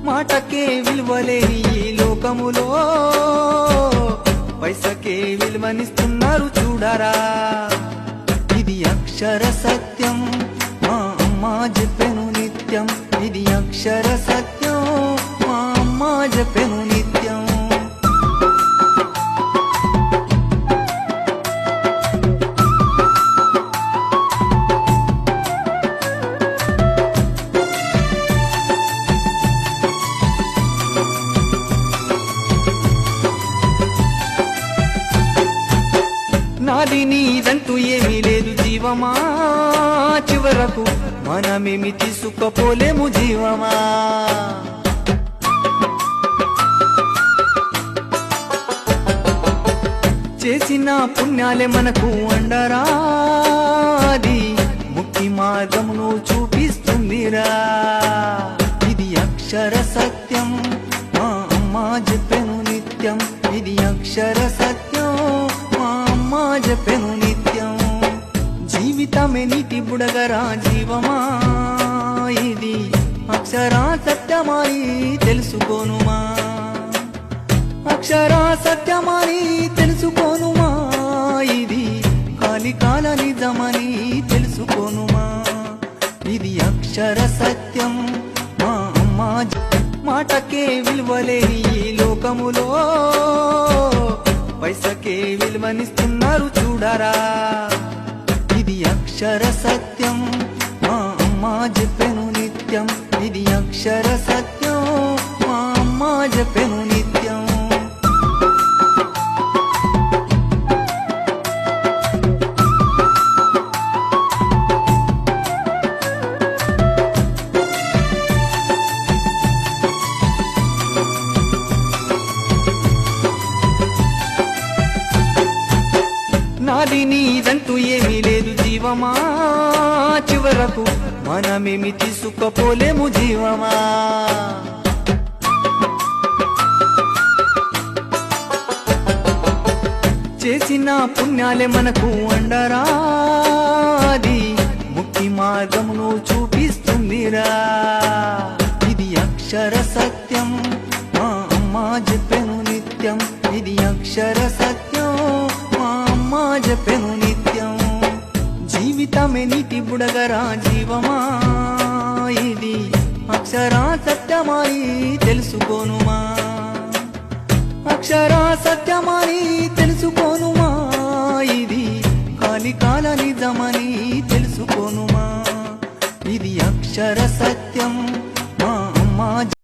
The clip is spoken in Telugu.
మాటకే విలువలేని ఈ లోకములో పైసకే విలువనిస్తున్నారు చూడరా. ఇది అక్షర సత్యం మా అమ్మ చెప్పెను నిత్యం. ఇది అక్షర సత్యం మా అమ్మ చెప్పెను నిత్యం. నాది నీదంటూ ఏమీ లేదు జీవమా, చివరకు మనమేమి తీసుకపోలేము జీవమా. చేసిన పుణ్యాలే మనకు అండరా, అది ముక్తి మార్గమును చూపిస్తుందిరా. ఇది అక్షర సత్యం మా అమ్మ చెప్పెను నిత్యం. ఇది అక్షర సత్యం మా అమ్మ చెప్పెను నిత్యం. జీవితమే నీటి బుడగరా జీవమా, ఇది అక్షరా సత్యమని తెలుసుకోనుమా. అక్షరా సత్యమని తెలుసుకోనుమా, ఇది కాలికాల నిజమని తెలుసుకోనుమా. ఇది అక్షర సత్యం మా అమ్మ మాటకే విలువలేని ఈ లోకములో పైసకే విలువనిస్తున్నారు చూడరా. ఇది అక్షర సత్యం మా అమ్మ చెప్పెను నిత్యం. ఇది అక్షర సత్యం మా అమ్మ చెప్పెను నిత్యం. నాది నీదంటూ ఏమీ లేదు జీవమా, చివరకు మనమేమి తీసుకపోలేము జీవమా. చేసిన పుణ్యాలే మనకు అండరా, అది ముక్తి మార్గమును చూపిస్తుందిరా. ఇది అక్షర సత్యం మా అమ్మ చెప్పెను నిత్యం. ఇది అక్షర సత్యం మా అమ్మ చెప్పెను నిత్యం. జీవితమే నీటి బుడగరా జీవమా, ఇది అక్షరా సత్యమని తెలుసుకోనుమా. అక్షరా సత్యమని తెలుసుకోనుమా, ఇది కాలికాల నిజమని తెలుసుకోనుమా. ఇది అక్షర సత్యం